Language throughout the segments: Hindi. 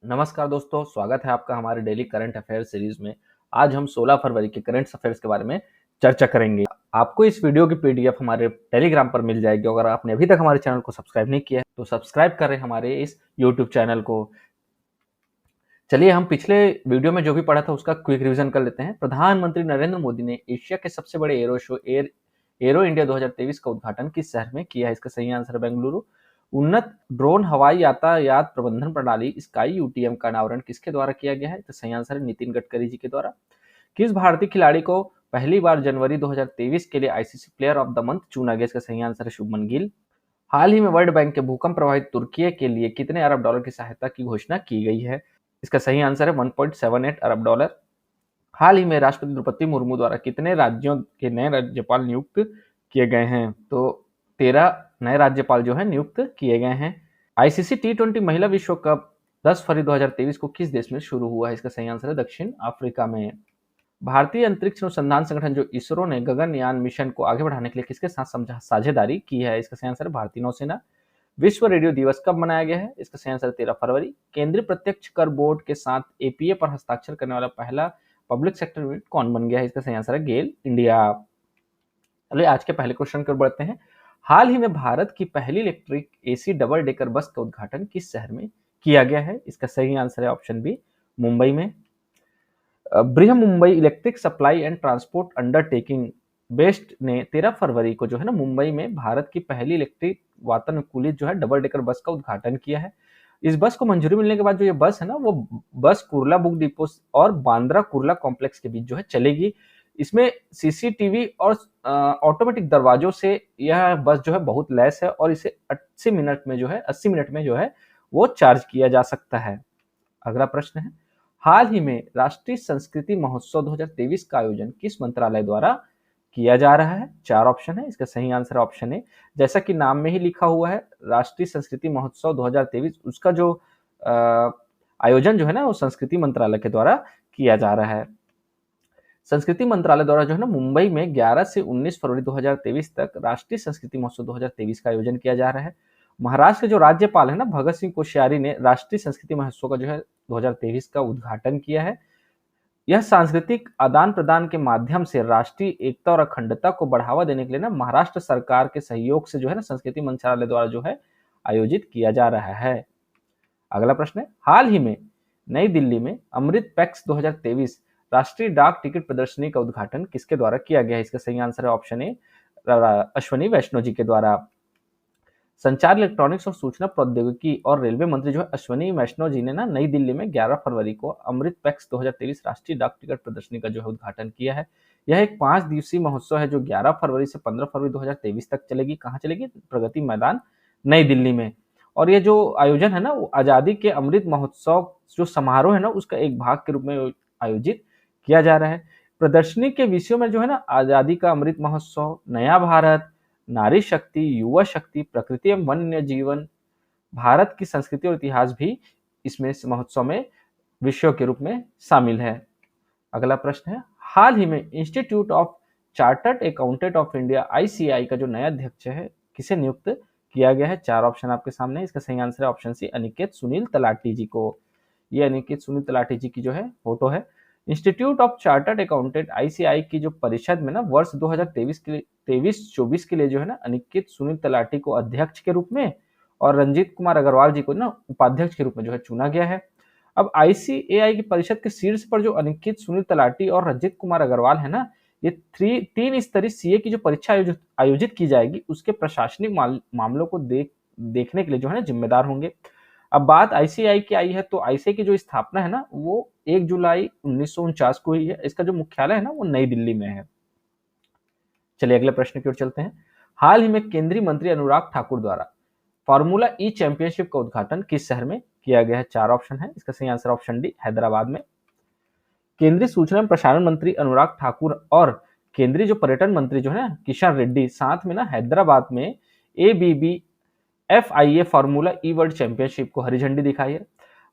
नमस्कार दोस्तों, स्वागत है आपका हमारे डेली करंट अफेयर सीरीज में। आज हम 16 फरवरी के करंट अफेयर्स के बारे में चर्चा करेंगे। आपको इस वीडियो की पीडीएफ हमारे टेलीग्राम पर मिल जाएगी। अगर आपने अभी तक हमारे चैनल को सब्सक्राइब नहीं किया है तो सब्सक्राइब करें हमारे इस यूट्यूब चैनल को। चलिए हम पिछले वीडियो में जो भी पढ़ा था उसका क्विक रिवीजन कर लेते हैं। प्रधानमंत्री नरेंद्र मोदी ने एशिया के सबसे बड़े एरो शो एरो इंडिया 2023 का उद्घाटन किस शहर में किया है? इसका सही आंसर है बेंगलुरु। उन्नत ड्रोन हवाई यातायात प्रबंधन प्रणाली स्काई यूटीएम का अनावरण किसके द्वारा किया गया है? तो सही आंसर है नितिन गडकरी जी के द्वारा। किस भारतीय खिलाड़ी को पहली बार जनवरी 2023 के लिए ICC player of the month चुना गया? इसका सही आंसर है शुभमन गिल। हाल ही में वर्ल्ड बैंक के भूकंप प्रभावित तुर्की के लिए कितने अरब डॉलर की सहायता की घोषणा की गई है? इसका सही आंसर है 1.78 अरब डॉलर। हाल ही में राष्ट्रपति द्रौपदी मुर्मू द्वारा कितने राज्यों के नए राज्यपाल नियुक्त किए गए हैं? तो 13 नए राज्यपाल जो है नियुक्त किए गए हैं। आईसीसी T20 महिला विश्व कप 10 फरवरी 2023 को किस देश में शुरू हुआ है? इसका सही आंसर है दक्षिण अफ्रीका में। भारतीय अंतरिक्ष अनुसंधान संगठन जो इसरो ने गगनयान मिशन को आगे बढ़ाने के लिए किसके साथ साझेदारी की है? इसका सही आंसर है भारतीय नौसेना। विश्व रेडियो दिवस कब मनाया गया है? इसका सही आंसर 13 फरवरी। केंद्रीय प्रत्यक्ष कर बोर्ड के साथ एपीए पर हस्ताक्षर करने वाला पहला पब्लिक सेक्टर यूनिट कौन बन गया है? इसका सही आंसर है गेल इंडिया। चलिए आज के पहले क्वेश्चन की ओर बढ़ते हैं। हाल ही में भारत की पहली electric AC double decker bus का उद्घाटन किस शहर में किया गया है? इसका सही आंसर है ऑप्शन बी मुंबई में। Brihan Mumbai electric supply and transport undertaking best ने 13 फरवरी को जो है ना मुंबई में भारत की पहली इलेक्ट्रिक वातानुकूलित जो है डबल डेकर बस का उद्घाटन किया है। इस बस को मंजूरी मिलने के बाद जो ये बस है ना वो बस कुर्ला बुक डिपो और बांद्रा कुर्ला कॉम्प्लेक्स के बीच जो है चलेगी। इसमें सीसीटीवी और ऑटोमेटिक दरवाजों से यह बस जो है बहुत लैस है और इसे 80 मिनट में जो है वो चार्ज किया जा सकता है। अगला प्रश्न है, हाल ही में राष्ट्रीय संस्कृति महोत्सव 2023 का आयोजन किस मंत्रालय द्वारा किया जा रहा है? 4 ऑप्शन है, इसका सही आंसर है ऑप्शन ए। जैसा कि नाम में ही लिखा हुआ है राष्ट्रीय संस्कृति महोत्सव 2023, उसका जो आयोजन जो है ना वो संस्कृति मंत्रालय के द्वारा किया जा रहा है। संस्कृति मंत्रालय द्वारा जो है ना मुंबई में 11 से 19 फरवरी 2023 तक राष्ट्रीय संस्कृति महोत्सव 2023 का आयोजन किया जा रहा है। महाराष्ट्र के जो राज्यपाल है ना भगत सिंह कोश्यारी ने राष्ट्रीय संस्कृति महोत्सव का जो है 2023 का उद्घाटन किया है। यह सांस्कृतिक आदान प्रदान के माध्यम से राष्ट्रीय एकता और अखंडता को बढ़ावा देने के लिए ना महाराष्ट्र सरकार के सहयोग से जो है ना संस्कृति मंत्रालय द्वारा जो है आयोजित किया जा रहा है। अगला प्रश्न है, हाल ही में नई दिल्ली में अमृत पैक्स 2023 राष्ट्रीय डाक टिकट प्रदर्शनी का उद्घाटन किसके द्वारा किया गया है? इसका सही आंसर है ऑप्शन ए अश्वनी वैष्णव जी के द्वारा। संचार, इलेक्ट्रॉनिक्स और सूचना प्रौद्योगिकी और रेलवे मंत्री जो है अश्वनी वैष्णव जी ने ना नई दिल्ली में 11 फरवरी को अमृत पैक्स 2023 राष्ट्रीय डाक टिकट प्रदर्शनी का जो है उद्घाटन किया है। यह एक 5 दिवसीय महोत्सव है जो 11 फरवरी से 15 फरवरी 2023 तक चलेगी। कहाँ चलेगी? प्रगति मैदान नई दिल्ली में। और ये जो आयोजन है ना वो आजादी के अमृत महोत्सव जो समारोह है ना उसका एक भाग के रूप में आयोजित किया जा रहा है। प्रदर्शनी के विषयों में जो है ना आजादी का अमृत महोत्सव, नया भारत, नारी शक्ति, युवा शक्ति, प्रकृति एवं वन्य जीवन, भारत की संस्कृति और इतिहास भी इसमें इस महोत्सव में विषयों के रूप में शामिल है। अगला प्रश्न है, हाल ही में institute of chartered accountant of India ICAI का जो नया अध्यक्ष है किसे नियुक्त किया गया है? 4 ऑप्शन आपके सामने, इसका सही आंसर है ऑप्शन सी अनिकेत सुनील तलाटी जी को। ये अनिकेत सुनील तलाटी जी की जो है फोटो है। Institute of chartered accountant ICAI की जो परिषद में ना वर्ष 2023 के लिए 23-24 के लिए जो है ना अनिकेत सुनील तलाटी को अध्यक्ष के रूप में और रंजीत कुमार अग्रवाल जी को ना उपाध्यक्ष के रूप में जो है चुना गया है। अब आईसीएआई की परिषद के शीर्ष पर जो अनिकेत सुनील तलाटी और रंजीत कुमार अग्रवाल है ना ये 3 स्तरीय सीए की जो परीक्षा आयोजित की जाएगी उसके प्रशासनिक मामलों को देखने के लिए जो है ना जिम्मेदार होंगे। अब बात आईसीएआई की आई है तो आईसीएआई की जो स्थापना है ना वो 1 जुलाई 1949 को हुई है। इसका जो मुख्यालय है ना वो नई दिल्ली में है। चलिए अगले प्रश्न की ओर चलते हैं। हाल ही में केंद्रीय मंत्री अनुराग ठाकुर द्वारा फार्मूला ई चैंपियनशिप का उद्घाटन किस शहर में किया गया है? 4 ऑप्शन है, इसका सही आंसर ऑप्शन डी हैदराबाद में। केंद्रीय सूचना एवं प्रसारण मंत्री अनुराग ठाकुर और केंद्रीय जो पर्यटन मंत्री जो है ना किशन रेड्डी साथ में ना हैदराबाद में एबीबी FIA फार्मूला ई वर्ल्ड चैंपियनशिप को हरी झंडी दिखाई है।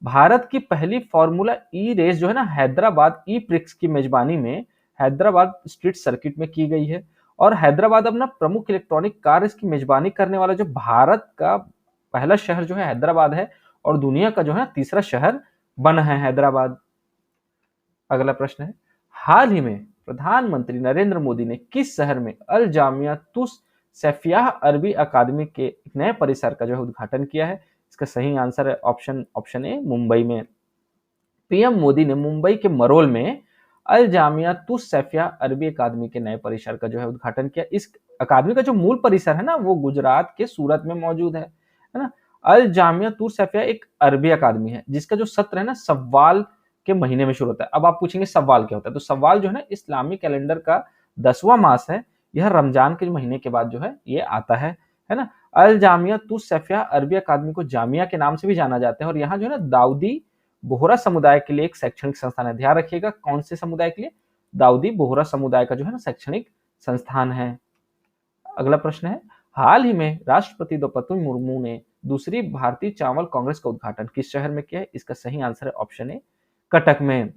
भारत की पहली फार्मूला ई रेस जो है ना हैदराबाद ई प्रिक्स की मेजबानी में हैदराबाद स्ट्रीट सर्किट में की गई है और हैदराबाद अपना प्रमुख इलेक्ट्रॉनिक कार की मेजबानी करने वाला जो भारत का पहला शहर जो है हैदराबाद है और दुनिया का जो है तीसरा शहर बन है हैदराबाद। अगला प्रश्न है, हाल ही में प्रधानमंत्री नरेंद्र मोदी ने किस शहर में अल जामिया तुस सैफियाह अरबी अकादमी के एक नए परिसर का जो है उद्घाटन किया है? इसका सही आंसर है ऑप्शन ए, मुंबई में। पीएम मोदी ने मुंबई के मरोल में अल जामिया तुस सैफिया अरबी अकादमी के नए परिसर का जो है उद्घाटन किया। इस अकादमी का जो मूल परिसर है ना, वो गुजरात के सूरत में मौजूद है ना। अल जामिया तुस सैफिया एक अरबी अकादमी है जिसका जो सत्र है ना, सव्वाल के महीने में शुरू होता है। अब आप पूछेंगे सव्वाल क्या होता है, तो सव्वाल जो है ना, इस्लामी कैलेंडर का 10वां मास है। यह रमजान के महीने के बाद जो है ये आता है ना। अल जामिया तुस सैफिया अरबी अकादमी को जामिया के नाम से भी जाना जाता है, और यहाँ जो है ना, दाऊदी बोहरा समुदाय के लिए एक शैक्षणिक संस्थान है। ध्यान रखिएगा, कौन से समुदाय के लिए? दाऊदी बोहरा समुदाय का जो है ना शैक्षणिक संस्थान है। अगला प्रश्न है, हाल ही में राष्ट्रपति द्रौपदी मुर्मू ने दूसरी भारतीय चावल कांग्रेस का उद्घाटन किस शहर में किया है? इसका सही आंसर है ऑप्शन ए, कटक में।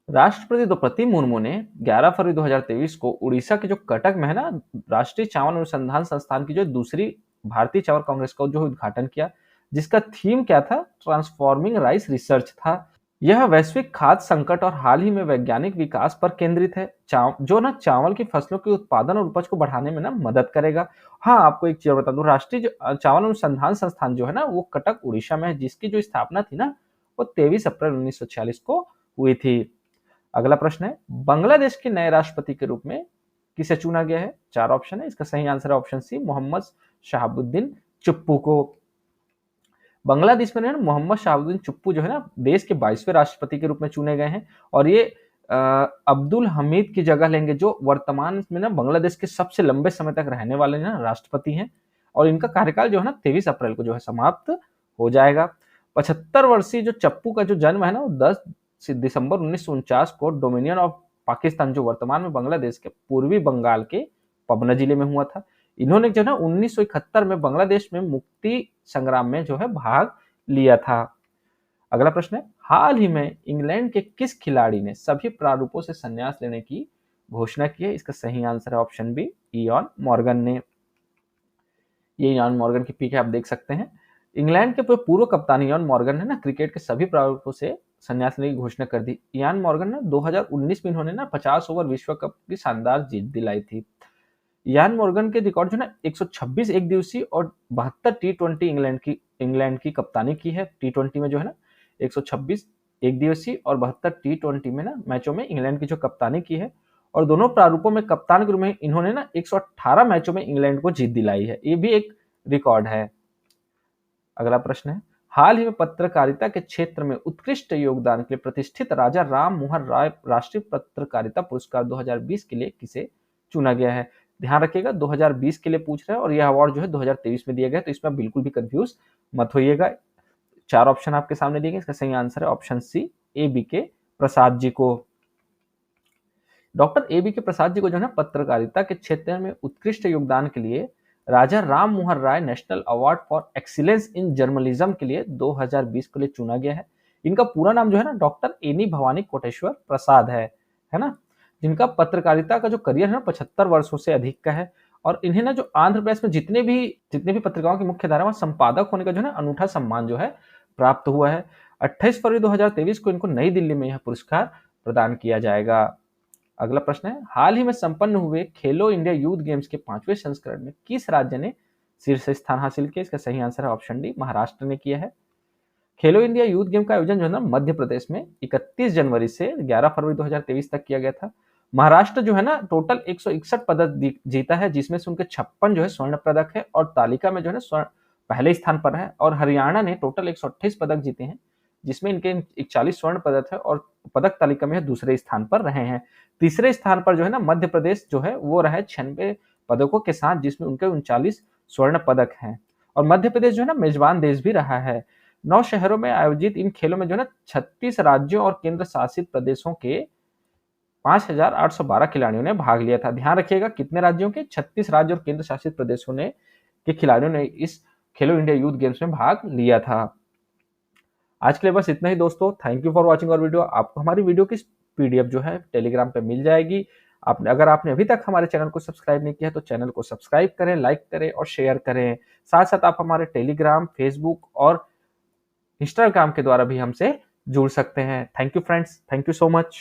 राष्ट्रपति द्रौपदी मुर्मू ने 11 फरवरी 2023 को उड़ीसा के जो कटक में है ना, राष्ट्रीय चावल अनुसंधान संस्थान की जो दूसरी भारतीय चावल कांग्रेस का जो उद्घाटन किया, जिसका थीम क्या था? ट्रांसफॉर्मिंग राइस रिसर्च था। यह वैश्विक खाद्य संकट और हाल ही में वैज्ञानिक विकास पर केंद्रित है, जो ना चावल की फसलों के उत्पादन और उपज को बढ़ाने में ना मदद करेगा। हाँ, आपको एक चीज बता दूं, राष्ट्रीय चावल अनुसंधान संस्थान जो है ना, वो कटक उड़ीसा में है, जिसकी जो स्थापना थी ना, वो 23 अप्रैल 1946 को हुई थी। अगला प्रश्न है, बांग्लादेश के नए राष्ट्रपति के रूप में किसे चुना गया है? 4 ऑप्शन है, इसका सही आंसर है ऑप्शन सी, मोहम्मद शहाबुद्दीन चुप्पू को। बांग्लादेश में मोहम्मद शहाबुद्दीन चुप्पू जो है ना, देश के 22वें राष्ट्रपति के रूप में चुने गए हैं, और ये अब्दुल हमीद की जगह लेंगे, जो वर्तमान में ना बांग्लादेश के सबसे लंबे समय तक रहने वाले ना राष्ट्रपति हैं, और इनका कार्यकाल जो है ना 23 अप्रैल को जो है समाप्त हो जाएगा। 75 वर्षीय जो चप्पू का जो जन्म है ना, वो 10 दिसंबर 1949 को डोमिनियन ऑफ पाकिस्तान, जो वर्तमान में बांग्लादेश के पूर्वी बंगाल के पबना जिले में हुआ था। इन्होंने जो है 1971 में बांग्लादेश में मुक्ति संग्राम में जो है भाग लिया था। अगला प्रश्न है, हाल ही में इंग्लैंड के किस खिलाड़ी ने सभी प्रारूपों से संन्यास लेने की घोषणा की है? इसका सही आंसर है ऑप्शन बी, इयान मॉर्गन ने। ये इयान मॉर्गन की पिक है, आप देख सकते हैं। इंग्लैंड के पूर्व कप्तान इयान मॉर्गन ने ना क्रिकेट के सभी प्रारूपों से संन्यास लेने की घोषणा कर दी। इयान मॉर्गन ने 2019 में इन्होंने ना 50 ओवर विश्व कप की शानदार जीत दिलाई थी। इयान मॉर्गन के रिकॉर्ड जो ना 126 एक दिवसीय और 72 टी20 इंग्लैंड की कप्तानी की है। टी20 में जो है ना 126 एक दिवसीय और 72 टी20 में ना मैचों में इंग्लैंड की जो कप्तानी की है, और दोनों प्रारूपों में कप्तान के रूप में इन्होंने ना 118 मैचों में इंग्लैंड को जीत दिलाई है। ये भी एक रिकॉर्ड है। अगला प्रश्न है, हाल ही में पत्रकारिता के क्षेत्र में उत्कृष्ट योगदान के लिए प्रतिष्ठित राजा राम मोहन राय राष्ट्रीय पत्रकारिता पुरस्कार 2020 के लिए किसे चुना गया है? ध्यान रखिएगा, 2020 के लिए पूछ रहे हैं, और यह अवार्ड जो है 2023 में दिया गया, तो इसमें बिल्कुल भी कंफ्यूज मत होइएगा। 4 ऑप्शन आपके सामने दिए गए, इसका सही आंसर है ऑप्शन सी, ए बी के प्रसाद जी को। डॉक्टर ए बी के प्रसाद जी को जो है पत्रकारिता के क्षेत्र में उत्कृष्ट योगदान के लिए Raja Ram Mohan Roy national award for excellence in journalism के लिए 2020 के लिए चुना गया है। इनका पूरा नाम जो है ना डॉक्टर एनी भवानी कोटेश्वर प्रसाद है ना, जिनका पत्रकारिता का जो करियर है ना 75 वर्षों से अधिक का है, और इन्हें ना जो आंध्र प्रदेश में जितने भी पत्रिकाओं की मुख्य धारा में संपादक होने का जो है ना अनूठा सम्मान जो है प्राप्त हुआ है। 28 फरवरी 2023 को इनको नई दिल्ली में यह पुरस्कार प्रदान किया जाएगा। अगला प्रश्न है, हाल ही में संपन्न हुए खेलो इंडिया यूथ गेम्स के 5वें संस्करण में किस राज्य ने शीर्ष स्थान हासिल किया? इसका सही आंसर है ऑप्शन डी, महाराष्ट्र ने किया है। खेलो इंडिया यूथ गेम का आयोजन जो है ना मध्य प्रदेश में 31 जनवरी से 11 फरवरी 2023 तक किया गया था। महाराष्ट्र जो है ना टोटल 161 पदक जीता है, जिसमें से उनके 56 जो है स्वर्ण पदक है, और तालिका में जो है ना स्वर्ण पहले स्थान पर है। और हरियाणा ने टोटल 128 पदक जीते हैं, जिसमें इनके 41 स्वर्ण पदक है, और पदक तालिका में दूसरे स्थान पर रहे हैं। तीसरे स्थान पर जो है ना मध्य प्रदेश जो है वो रहा है 96 पदकों के साथ, जिसमें उनके 39 स्वर्ण पदक हैं। और मध्य प्रदेश जो है ना मेजबान देश भी रहा है। 9 शहरों में आयोजित इन खेलों में जो है ना 36 राज्यों और केंद्र शासित प्रदेशों के 5,812 खिलाड़ियों ने भाग लिया था। ध्यान रखिएगा, कितने राज्यों के? 36 राज्य और केंद्र शासित प्रदेशों ने के खिलाड़ियों ने इस खेलो इंडिया यूथ गेम्स में भाग लिया था। आज के लिए बस इतना ही दोस्तों। थैंक यू फॉर वॉचिंग और वीडियो। आपको हमारी वीडियो की पीडीएफ जो है टेलीग्राम पे मिल जाएगी। अगर आपने अभी तक हमारे चैनल को सब्सक्राइब नहीं किया तो चैनल को सब्सक्राइब करें, लाइक करें और शेयर करें। साथ साथ आप हमारे टेलीग्राम, फेसबुक और इंस्टाग्राम के द्वारा भी हमसे जुड़ सकते हैं। Thank you friends, thank you so much.